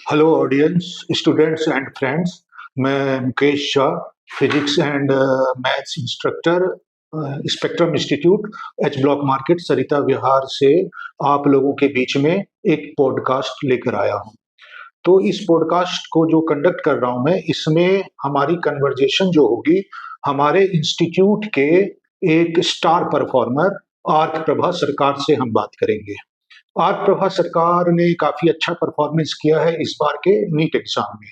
Hello audience, students and friends. मैं Mukesh Shah, physics and maths instructor, Spectrum Institute, H block market, Sarita Vihar से आप लोगों के बीच में एक पॉडकास्ट लेकर आया हूँ। तो इस पॉडकास्ट को जो कंडक्ट कर रहा हूँ मैं, इसमें हमारी कन्वर्जेशन जो होगी हमारे इंस्टीट्यूट के एक स्टार परफॉर्मर आर्क प्रभा सरकार से हम बात करेंगे। आर्क प्रभा सरकार ने काफी अच्छा परफॉर्मेंस किया है इस बार के नीट एग्जाम में।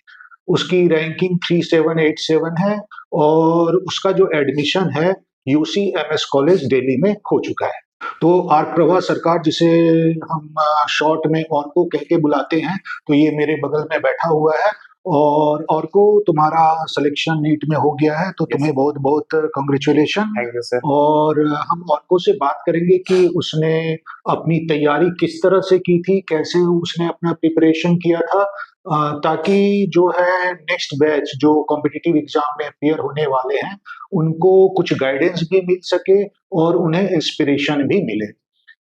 उसकी रैंकिंग 3787 है और उसका जो एडमिशन है यूसीएमएस कॉलेज दिल्ली में हो चुका है। तो आर्क प्रभा सरकार, जिसे हम शॉर्ट में ऑर्को कह के बुलाते हैं, तो ये मेरे बगल में बैठा हुआ है। और ऑर्को, तुम्हारा सिलेक्शन नीट में हो गया है, तो तुम्हें बहुत बहुत कॉन्ग्रेचुलेशन। Thank you sir. और हम ऑर्को से बात करेंगे कि उसने अपनी तैयारी किस तरह से की थी, कैसे उसने अपना प्रिपरेशन किया था, ताकि जो है नेक्स्ट बैच जो कॉम्पिटिटिव एग्जाम में अपियर होने वाले हैं उनको कुछ गाइडेंस भी मिल सके और उन्हें इंस्पिरेशन भी मिले।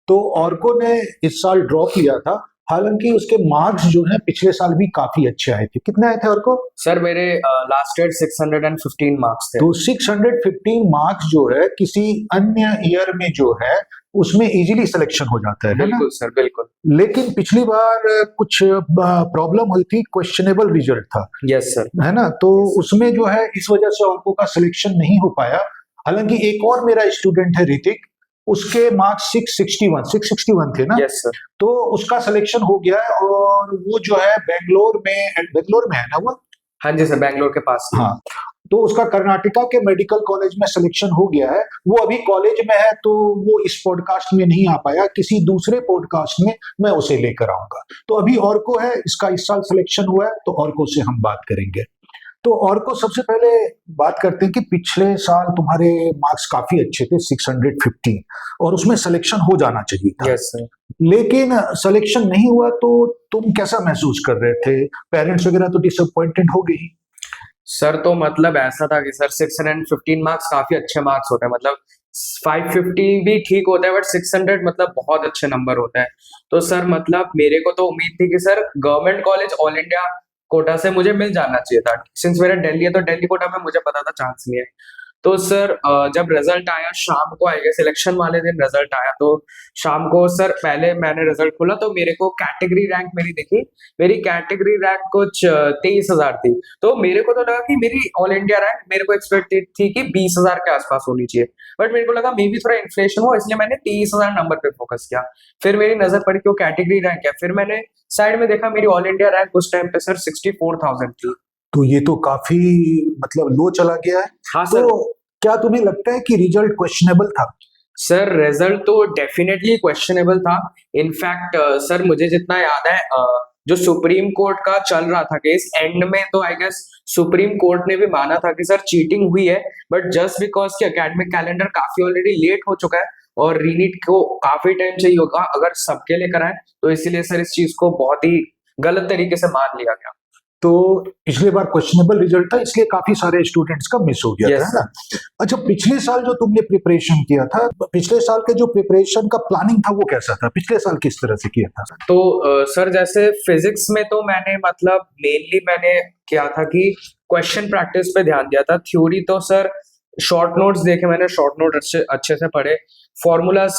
तो ऑर्को ने इस साल ड्रॉप लिया था, हालांकि उसके मार्क्स जो है पिछले साल भी काफी अच्छे आए थे। कितने आए थे ऑर्को? सर मेरे लास्ट ईयर 615 मार्क्स थे। तो 615 मार्क्स जो है किसी अन्य ईयर में जो है उसमें इजीली सिलेक्शन हो जाता है ना? बिल्कुल सर, बिल्कुल। लेकिन पिछली बार कुछ प्रॉब्लम हुई थी, क्वेश्चनेबल रिजल्ट था। Yes sir. है ना? तो उसमें जो है इस वजह से ऑर्को का सिलेक्शन नहीं हो पाया। हालांकि एक और मेरा स्टूडेंट है ऋतिक, उसके मार्क्स 661 थे ना? Yes sir. तो उसका सिलेक्शन हो गया है और वो जो है बेंगलोर में है ना वो? हाँ जी सर, बैंगलोर के पास ही। हाँ, तो उसका कर्नाटका के मेडिकल कॉलेज में सिलेक्शन हो गया है। वो अभी कॉलेज में है, तो वो इस पॉडकास्ट में नहीं आ पाया। किसी दूसरे पॉडकास्ट में मैं उसे लेकर आऊंगा। तो अभी ऑर्को है, इसका इस साल सिलेक्शन हुआ है, तो ऑर्को से हम बात करेंगे। तो ऑर्को, सबसे पहले बात करते हैं कि पिछले साल तुम्हारे मार्क्स काफी अच्छे थे, 615, और उसमें सिलेक्शन हो जाना चाहिए था। Yes sir. लेकिन सिलेक्शन नहीं हुआ, तो तुम कैसा महसूस कर रहे थे? पेरेंट्स वगैरह तो डिसअपॉइंटेड हो गई। सर तो मतलब ऐसा था कि सर 615 मार्क्स काफी अच्छे मार्क्स होते हैं। मतलब 550 भी ठीक होता है, बट 600 मतलब बहुत अच्छे नंबर होता है। तो सर मतलब मेरे को तो उम्मीद थी कि sir government college all India quota से मुझे मिल जाना चाहिए था। सिंस मेरा दिल्ली है तो दिल्ली कोटा में मुझे पता था चांस नहीं है। तो सर जब रिजल्ट आया शाम को आएगा, सिलेक्शन वाले दिन रिजल्ट आया, तो शाम को सर पहले मैंने रिजल्ट खोला तो मेरे को कैटेगरी रैंक मेरी दिखी। मेरी कैटेगरी रैंक कुछ 23,000 थी। तो मेरे को तो लगा कि मेरी ऑल इंडिया रैंक मेरे को एक्सपेक्टेड थी कि 20,000 के आसपास होनी चाहिए। बट मेरे को लगा मे भी थोड़ा इन्फ्लेशन हो, इसलिए मैंने 23,000 नंबर पे फोकस किया। फिर मेरी नजर पड़ी कि वो कैटेगरी रैंक है। फिर मैंने साइड में देखा, मेरी ऑल इंडिया रैंक उस टाइम पे सर 64,000 थी। तो ये तो काफी मतलब लो चला गया है। हाँ सर। तो क्या तुम्हें लगता है कि रिजल्ट क्वेश्चनेबल था? सर रिजल्ट तो डेफिनेटली क्वेश्चनेबल था। इनफैक्ट सर मुझे जितना याद है, जो सुप्रीम कोर्ट का चल रहा था केस, एंड में तो आई गेस सुप्रीम कोर्ट ने भी माना था कि सर चीटिंग हुई है, बट जस्ट बिकॉज कि एकेडमिक कैलेंडर काफी ऑलरेडी लेट हो चुका है और रीनीट को काफी टाइम चाहिए होगा अगर सबके लिए कराएं, तो इसीलिए सर इस चीज को बहुत ही गलत तरीके से मान लिया गया। तो पिछले बार क्वेश्चनेबल रिजल्ट था, इसलिए काफी सारे स्टूडेंट्स का मिस हो गया Yes, था, है ना? अच्छा, पिछले साल जो तुमने प्रिपरेशन किया था, पिछले साल के जो प्रिपरेशन का प्लानिंग था वो कैसा था? पिछले साल किस तरह से किया था? तो सर जैसे फिजिक्स में तो मैंने मतलब मेनली मैंने किया था कि क्वेश्चन प्रैक्टिस पे ध्यान दिया था। थ्योरी तो सर शॉर्ट नोट्स देखे मैंने, शॉर्ट नोट अच्छे से पढ़े, फॉर्मूलाज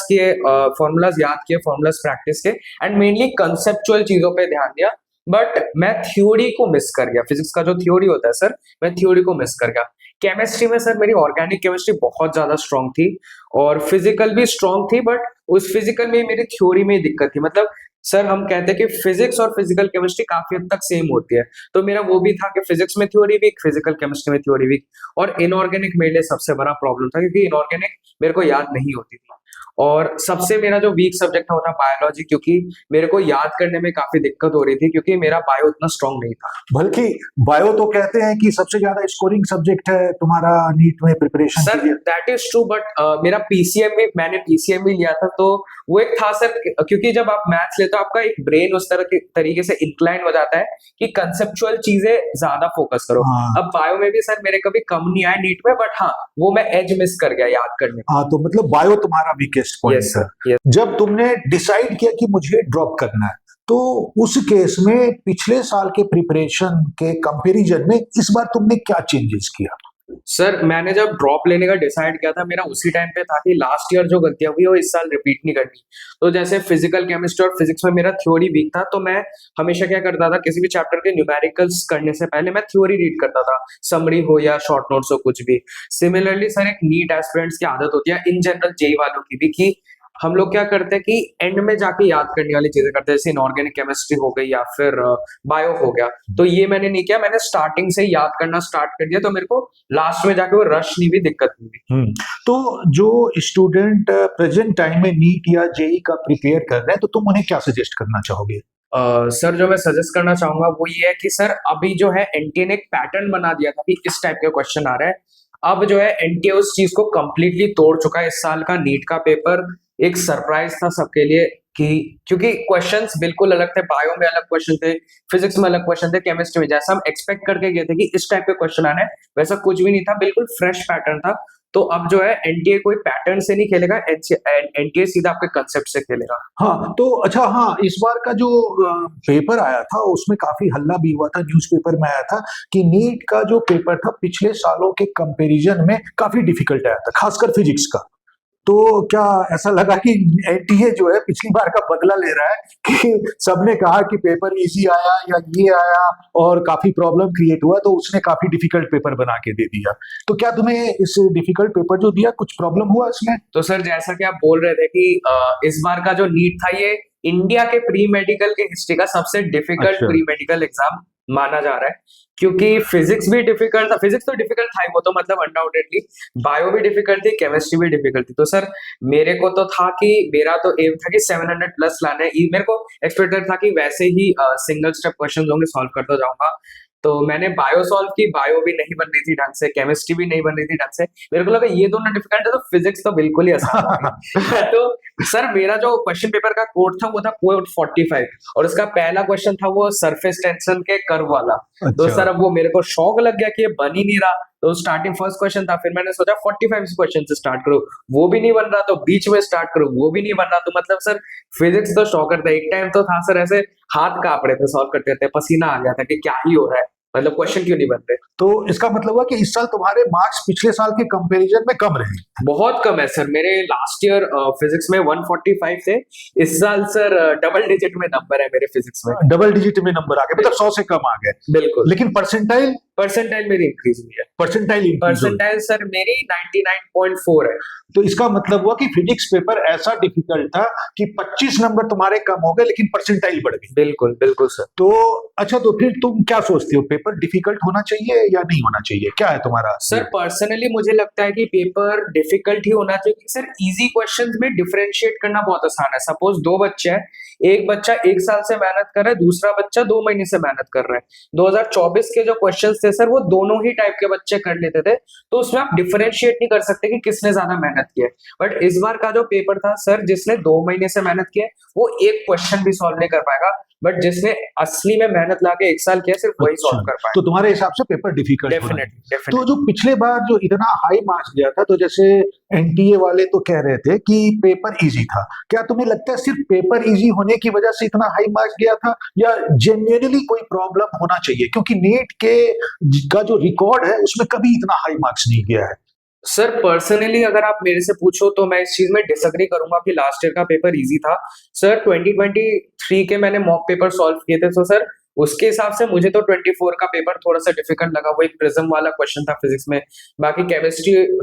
याद किए, फॉर्मूलाज प्रैक्टिस के, एंड मेनली कंसेप्चुअल चीजों पे ध्यान दिया। बट मैं थ्योरी को मिस कर गया। फिजिक्स का जो थ्योरी होता है सर, मैं थ्योरी को मिस कर गया। केमिस्ट्री में सर मेरी ऑर्गेनिक केमिस्ट्री बहुत ज्यादा स्ट्रांग थी और फिजिकल भी स्ट्रांग थी, बट उस फिजिकल में मेरी थ्योरी में ही दिक्कत थी। मतलब सर हम कहते हैं कि फिजिक्स और फिजिकल केमिस्ट्री काफी हद तक सेम होती है, तो मेरा वो भी था कि फिजिक्स में थ्योरी वीक, फिजिकल केमिस्ट्री में थ्योरी वीक। और इनऑर्गेनिक मेरे लिए सबसे बड़ा प्रॉब्लम था, क्योंकि इनऑर्गेनिक मेरे को याद नहीं होती थी। और सबसे मेरा जो वीक सब्जेक्ट था वो था बायोलॉजी, क्योंकि मेरे को याद करने में काफी दिक्कत हो रही थी, क्योंकि मेरा बायो इतना स्ट्रांग नहीं था। बल्कि बायो तो कहते हैं कि सबसे ज्यादा स्कोरिंग सब्जेक्ट है तुम्हारा नीट में प्रिपरेशन सर के लिए। दैट इज ट्रू, बट मेरा पीसीएम में, मैंने पीसीएम भी लिया था, तो वो एक था सर, क्योंकि जब आप मैथ्स लेते हो आपका एक ब्रेन उस तरह के तरीके से इंक्लाइन हो जाता है कि कंसेप्चुअल चीजें ज्यादा फोकस करो। हाँ, अब बायो में भी सर मेरे कभी कम नहीं आया नीट में, बट हाँ वो मैं एज मिस कर गया याद करने में। हाँ, तो मतलब बायो तुम्हारा वीकेस्ट पॉइंट यस है। Sir, yes. जब तुमने डिसाइड किया कि मुझे ड्रॉप करना है, तो उस केस में पिछले साल के प्रिपरेशन के कंपैरिजन में इस बार तुमने क्या चेंजेस किया? सर मैंने जब ड्रॉप लेने का डिसाइड किया था, मेरा उसी टाइम पे था कि लास्ट ईयर जो गलतियां हुई वो इस साल रिपीट नहीं करनी। तो जैसे फिजिकल केमिस्ट्री और फिजिक्स में मेरा थ्योरी वीक था, तो मैं हमेशा क्या करता था, किसी भी चैप्टर के न्यूमेरिकल्स करने से पहले मैं थ्योरी रीड करता था, समरी हो या शॉर्ट नोट्स हो, कुछ भी। सिमिलरली सर एक नीट एस्पिरेंट्स की आदत होती है, इन जनरल जेई वालों की भी, कि हम लोग क्या करते हैं कि एंड में जाके याद करने वाली चीजें करते हैं, जैसे इनऑर्गेनिक केमिस्ट्री हो गई या फिर बायो हो गया। तो ये मैंने नहीं किया, मैंने स्टार्टिंग से ही याद करना स्टार्ट कर दिया, तो मेरे को लास्ट में जाके वो रश नहीं हुई, दिक्कत नहीं हुई। तो जो स्टूडेंट प्रेजेंट टाइम में नीट या जेई का प्रिपेयर कर रहे हैं, तो तुम उन्हें क्या सजेस्ट करना चाहोगे? सर जो मैं सजेस्ट करना चाहूंगा वो ये है कि सर अभी जो है एनटीए ने एक पैटर्न बना दिया था कि इस टाइप के क्वेश्चन आ रहे हैं। अब जो है एनटीए उस चीज को कंप्लीटली तोड़ चुका है। इस साल का नीट का पेपर एक सरप्राइज था सबके लिए, कि क्योंकि क्वेश्चंस बिल्कुल अलग थे, बायो में अलग क्वेश्चन थे, फिजिक्स में अलग क्वेश्चन थे, केमिस्ट्री में जैसा हम एक्सपेक्ट करके गए थे कि इस टाइप के क्वेश्चन आने हैं, वैसा कुछ भी नहीं था, बिल्कुल फ्रेश पैटर्न था। तो अब जो है एनटीए कोई पैटर्न से नहीं खेलेगा, एनटीए सीधा आपके कंसेप्ट से खेलेगा। हाँ, तो अच्छा, हाँ, इस बार का जो पेपर आया था उसमें काफी हल्ला भी हुआ था, न्यूज़पेपर में आया था कि नीट का जो पेपर था पिछले सालों के कंपैरिजन में काफी डिफिकल्ट आया था, खासकर फिजिक्स का। तो क्या ऐसा लगा कि एनटीए जो है पिछली बार का बदला ले रहा है कि सबने कहा कि पेपर इजी आया या ये आया और काफी प्रॉब्लम क्रिएट हुआ, तो उसने काफी डिफिकल्ट पेपर बना के दे दिया। तो क्या तुम्हें इस डिफिकल्ट पेपर जो दिया कुछ प्रॉब्लम हुआ इसमें? तो सर जैसा कि आप बोल रहे थे कि इस बार का जो नीट था ये इंडिया के प्री मेडिकल के हिस्ट्री का सबसे डिफिकल्ट अच्छा। प्री मेडिकल एग्जाम माना जा रहा है, क्योंकि फिजिक्स भी डिफिकल्ट था, फिजिक्स तो डिफिकल्ट था ही, वो तो मतलब अनडाउटेडली, बायो भी डिफिकल्ट थी, केमिस्ट्री भी डिफिकल्ट थी। तो सर मेरे को तो था कि मेरा तो एम था कि 700 प्लस लाना है, मेरे को एक्सपेक्टेड था कि वैसे ही सिंगल स्टेप क्वेश्चन होंगे, सॉल्व करता जाऊंगा। तो मैंने बायो सॉल्व की, बायो भी नहीं बन रही थी ढंग से, केमिस्ट्री भी नहीं बन रही थी ढंग से, मेरे को लगा ये दोनों डिफिकल्ट है तो फिजिक्स तो बिल्कुल ही आसान होगी। तो सर मेरा जो क्वेश्चन पेपर का कोड था वो था कोड 45, और उसका पहला क्वेश्चन था वो सरफेस टेंशन के कर्व वाला। तो अच्छा। सर अब वो मेरे को शौक लग गया कि ये बन ही नहीं रहा। तो स्टार्टिंग फर्स्ट क्वेश्चन था, फिर मैंने सोचा 45 क्वेश्चन से स्टार्ट करो, वो भी नहीं बन रहा, तो बीच में स्टार्ट करो, वो भी नहीं बन रहा। तो मतलब सर फिजिक्स तो शौकर था, एक टाइम तो था सर ऐसे हाथ कांप रहे थे सॉल्व करते थे, पसीना आ गया था कि क्या ही हो रहा है, मतलब क्वेश्चन क्यों नहीं बन रहे। तो इसका मतलब हुआ कि इस साल तुम्हारे मार्क्स पिछले साल के कंपैरिजन में कम रहे। बहुत कम है सर, मेरे लास्ट ईयर फिजिक्स में 145 थे, इस साल सर डबल डिजिट में नंबर है मेरे फिजिक्स में। डबल डिजिट में नंबर आ गए, मतलब 100 से कम आ गए। बिल्कुल। लेकिन परसेंटाइल परसेंटाइल मेरी इंक्रीज हुई है। परसेंटाइल इंक्रीज हुई। परसेंटाइल सर मेरी 99.4 है। तो इसका मतलब हुआ कि फिजिक्स पेपर ऐसा डिफिकल्ट था कि 25 नंबर तुम्हारे कम हो गए, लेकिन परसेंटाइल बढ़ गई। बिल्कुल बिल्कुल सर। तो अच्छा, तो फिर तुम क्या सोचते हो, पेपर डिफिकल्ट होना चाहिए या नहीं होना चाहिए, क्या है तुम्हारा? सर पर्सनली मुझे लगता है कि पेपर डिफिकल्ट ही होना चाहिए, क्योंकि सर इजी क्वेश्चंस में डिफरेंशिएट करना बहुत आसान है। सपोज दो बच्चे हैं, एक बच्चा 1 साल से मेहनत कर रहा है, दूसरा बच्चा 2 महीने से मेहनत कर रहा है। 2024 के जो क्वेश्चंस थे सर वो दोनों ही टाइप के बच्चे कर लेते थे, तो उसमें आप डिफरेंशिएट नहीं कर सकते कि किसने ज्यादा मेहनत की है। बट इस बार का जो पेपर था सर, जिसने 2 महीने से मेहनत की है वो एक क्वेश्चन भी सॉल्व नहीं कर पाएगा, बट जिसने असली में मेहनत लाके 1 साल किया सिर्फ वही अच्छा, सॉल्व कर पाएगा। तो तुम्हारे हिसाब से पेपर डिफिकल्ट होना चाहिए। डेफिनेटली। तो जो पिछले बार जो इतना हाई मार्क्स गया था, तो जैसे एनटीए वाले तो कह रहे थे कि पेपर इजी था, क्या तुम्हें लगता है सिर्फ पेपर इजी होने की वजह से इतना हाई मार्क्स गया था, या जेन्युइनली कोई प्रॉब्लम होना चाहिए? क्योंकि नीट के का जो रिकॉर्ड है उसमें कभी इतना हाई मार्क्स नहीं गया है। सर पर्सनली अगर आप मेरे से पूछो तो मैं इस चीज में डिसएग्री करूंगा कि लास्ट ईयर का पेपर इजी था। सर 2023 के मैंने मॉक पेपर सॉल्व किए थे, तो सर उसके हिसाब से मुझे तो 24 का पेपर थोड़ा सा डिफिकल्ट लगा, वो एक प्रिज्म वाला क्वेश्चन था फिजिक्स में। बाकी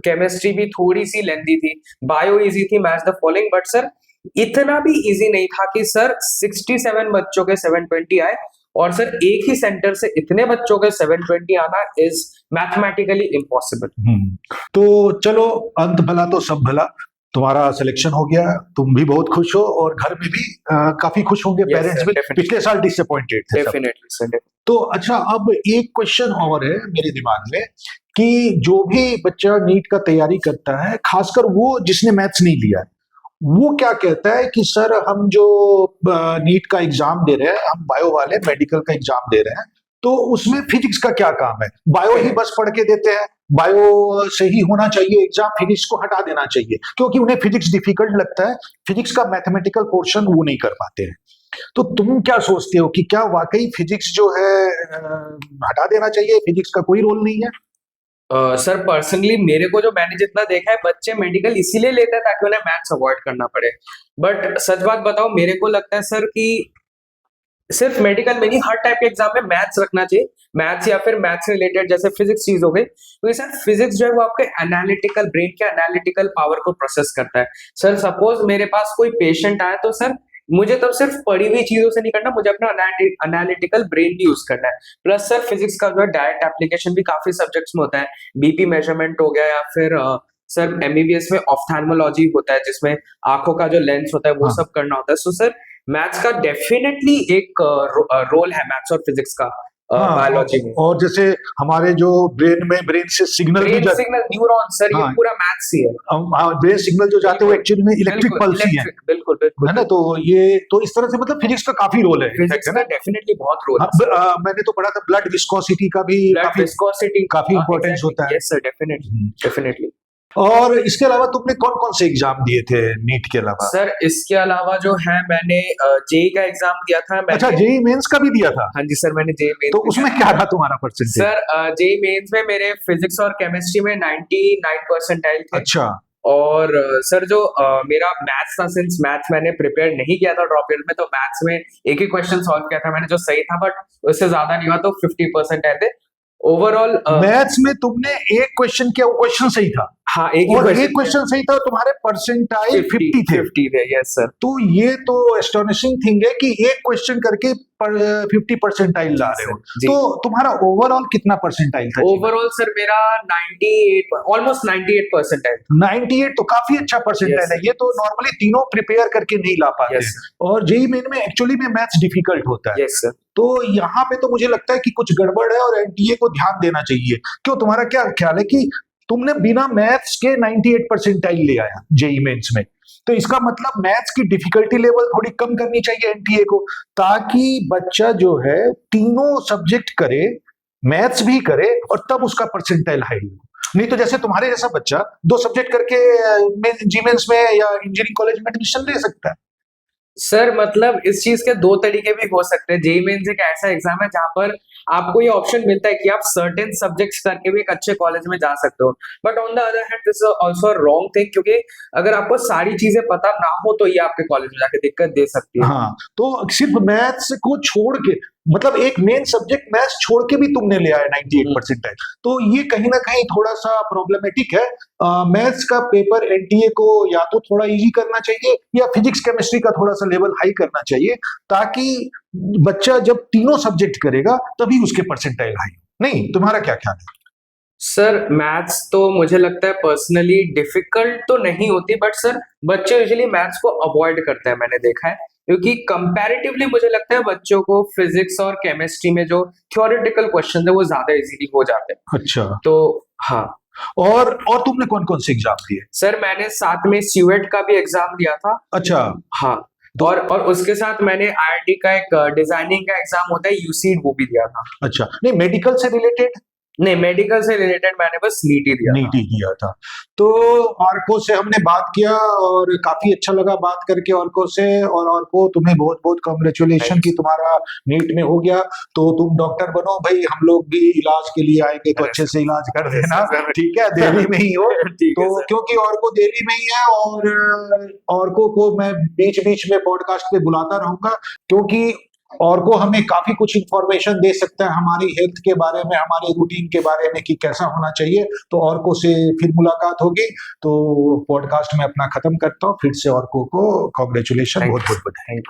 केमिस्ट्री भी थोड़ी सी लेंथी थी, बायो इजी थी, match the following, but sir इतना भी इजी नहीं था कि सर 67 बच्चों के 720 आए, और सर एक ही सेंटर से इतने बच्चों के 720 आना इज मैथमेटिकली इम्पॉसिबल। तो चलो, अंत भला तो सब भला, तुम्हारा सिलेक्शन हो गया, तुम भी बहुत खुश हो और घर में भी काफी खुश होंगे, Yes, पेरेंट्स sir, भी definitely. पिछले साल डिसअपॉइंटेड थे सब। Definitely sir. तो अच्छा, अब एक क्वेश्चन और है मेरे दिमाग में कि जो भी बच्चा नीट का तैयारी करता है, खासकर वो जिसने मैथ्स नहीं लिया है, वो क्या कहता है कि सर हम जो नीट का एग्जाम दे रहे हैं, हम बायो वाले मेडिकल का एग्जाम दे रहे हैं, तो उसमें फिजिक्स का क्या काम है? बायो ही बस पढ़ के देते हैं, बायो से ही होना चाहिए एग्जाम, फिजिक्स को हटा देना चाहिए, क्योंकि उन्हें फिजिक्स डिफिकल्ट लगता है, फिजिक्स का मैथमेटिकल पोर्शन वो नहीं कर पाते हैं। तो तुम क्या सोचते हो कि क्या वाकई फिजिक्स जो है हटा देना चाहिए, फिजिक्स का कोई रोल नहीं है? सर पर्सनली मेरे को जो मैंने जितना देखा है बच्चे मेडिकल इसीलिए लेते हैं ताकि उन्हें मैथ्स अवॉइड करना पड़े। बट सच बात बताओ, मेरे को लगता है सर कि सिर्फ मेडिकल में नहीं, हर टाइप के एग्जाम में मैथ्स रखना चाहिए। मैथ्स या फिर मैथ्स रिलेटेड जैसे फिजिक्स चीज हो गई, क्योंकि सर फिजिक्स जो है वो आपके एनालिटिकल ब्रेन के एनालिटिकल पावर को प्रोसेस करता है। सर सपोज मेरे पास कोई पेशेंट आया तो सर मुझे तब सिर्फ पढ़ी हुई चीजों से नहीं करना, मुझे अपना एनालिटिकल ब्रेन भी यूज करना है। प्लस सर फिजिक्स का जो है डायरेक्ट एप्लीकेशन भी काफी सब्जेक्ट्स में होता है। बीपी मेजरमेंट हो गया, या फिर सर एमबीबीएस में ऑफ्थेल्मोलॉजी होता है जिसमें आंखों का जो लेंस होता है वो हाँ। सब करना होता है। सो सर मैथ्स का डेफिनेटली एक रोल है मैथ्स और फिजिक्स का हाँ, बायोलॉजी में। और जैसे हमारे जो ब्रेन से सिग्नल भी ब्रेन सिग्नल, न्यूरॉन, सर ये हाँ, पूरा मैथ्स ही है। ब्रेन सिग्नल जो जाते हैं वो एक्चुअली में इलेक्ट्रिक बिल्कुल पल्स ही है, इलेक्ट्रिक, बिल्कुल बिल्कुल है ना? तो ये तो इस तरह से मतलब फिजिक्स का काफी रोल है, फिजिक्स है का ना? डेफिनेटली बहुत रोल हाँ, है। मैंने तो पढ़ा था ब्लड विस्कोसिटी का भी ब्लड काफी विस्कोसिटी काफी इंपॉर्टेंस होता है। Yes sir, definitely definitely. और इसके अलावा तुमने कौन कौन से एग्जाम दिए थे नीट के अलावा? सर इसके अलावा जो है मैंने जेई का एग्जाम दिया था। अच्छा, मैंने जेई मेंस का भी दिया था? हाँ जी सर, मैंने जेई मेंस तो उसमें क्या रहा तुम्हारा परसेंटेज? सर जेई मेंस में मेरे फिजिक्स और केमिस्ट्री में 99 परसेंटाइल थे। अच्छा। और सर जो मेरा मैथ्स था, सिंस मैथ्स मैंने प्रिपेयर नहीं किया था ड्रॉप ईयर में, तो मैथ्स में एक ही क्वेश्चन सॉल्व किया था मैंने जो सही था, बट उससे ज्यादा नहीं हुआ, तो 50% आए थे ओवरऑल। मैथ्स में तुमने एक क्वेश्चन किया, वो क्वेश्चन सही था? हाँ, एक क्वेश्चन सही था, तुम्हारे परसेंटाइल 50 थे। 50 थे, यस सर। तो ये तो एस्टोनिशिंग थिंग है कि एक क्वेश्चन करके 50 परसेंटाइल ला रहे हो। तो तुम्हारा ओवरऑल कितना परसेंटाइल था? ओवरऑल सर मेरा 98, ऑलमोस्ट 98 परसेंटाइल। 98 तो काफी अच्छा परसेंटाइल है। ये तो नॉर्मली तीनों प्रिपेयर करके नहीं ला पाते। और जेई मेन में एक्चुअली में मैथ्स डिफिकल्ट होता है। Yes sir. तो यहाँ पे तो मुझे लगता है कि कुछ गड़बड़ है और एनटीए को ध्यान देना चाहिए। क्यों, तुम्हारा क्या ख्याल है कि तुमने बिना मैथ्स के 98 परसेंटाइल ले आया जेई मेंस में? तो इसका मतलब मैथ्स की डिफिकल्टी लेवल थोड़ी कम करनी चाहिए एनटीए को, ताकि बच्चा जो है तीनों सब्जेक्ट करे, मैथ्स भी करे और तब उसका परसेंटाइल हाई हो। नहीं तो जैसे तुम्हारे जैसा बच्चा 2 सब्जेक्ट करके जी मेंस में या इंजीनियरिंग कॉलेज में एडमिशन ले सकता है। सर मतलब इस चीज के दो तरीके भी हो सकते हैं। जेई मेंस एक ऐसा एग्जाम है जहां पर आपको ये ऑप्शन मिलता है कि आप सर्टेन सब्जेक्ट्स करके भी एक अच्छे कॉलेज में जा सकते हो, but on the other hand this is also wrong thing, क्योंकि अगर आपको सारी चीजें पता ना हो तो ये आपके कॉलेज में जाके दिक्कत दे सकती है। हाँ, तो सिर्फ मैथ्स को छोड़ के, मतलब एक मेन सब्जेक्ट मैथ्स छोड़ के भी तुमने ले आया 98 परसेंटाइल, तो ये कहीं ना कहीं थोड़ा सा प्रॉब्लमेटिक है। मैथ्स का पेपर एनटीए को या तो थोड़ा इजी करना चाहिए या फिजिक्स केमिस्ट्री का थोड़ा सा लेवल हाई करना चाहिए, ताकि बच्चा जब तीनों सब्जेक्ट करेगा तभी उसके परसेंटाइल हाई। नहीं, तुम्हारा क्या ख्याल है? सर मैथ्स तो मुझे लगता है पर्सनली डिफिकल्ट तो नहीं होती, बट सर बच्चे यूजुअली मैथ्स को अवॉइड करते हैं, मैंने देखा है, क्योंकि कंपैरेटिवली मुझे लगता है बच्चों को फिजिक्स और केमिस्ट्री में जो थ्योरेटिकल क्वेश्चन है वो ज्यादा इजीली हो जाते हैं। अच्छा। तो हाँ। और तुमने कौन कौन से एग्जाम दिए? सर मैंने साथ में सीयूएट का भी एग्जाम दिया था। अच्छा। हाँ, और उसके साथ मैंने आईआईटी का एक डिजाइनिंग का एग्जाम होता है यूसीड, वो भी दिया था। अच्छा, नहीं मेडिकल से रिलेटेड? नहीं, मेडिकल से रिलेटेड मैंने बस नीट ही दिया था। तो ऑर्को से हमने बात किया और काफी अच्छा लगा बात करके ऑर्को से। और ऑर्को, तुम्हें बहुत बहुत कांग्रेचुलेशन कि तुम्हारा नीट में हो गया। तो तुम डॉक्टर बनो भाई, हम लोग भी इलाज के लिए आएंगे तो अच्छे से इलाज कर देना, ठीक है? दिल्ली में ही हो तो, क्योंकि ऑर्को दिल्ली में ही है, और ऑर्को को मैं बीच बीच में पॉडकास्ट पे बुलाता रहूंगा, क्योंकि और को हमें काफी कुछ इंफॉर्मेशन दे सकता है हमारी हेल्थ के बारे में, हमारे रूटीन के बारे में कि कैसा होना चाहिए। तो और को से फिर मुलाकात होगी। तो पॉडकास्ट में अपना खत्म करता हूँ। फिर से और को कांग्रेचुलेशन, बहुत बहुत बधाई।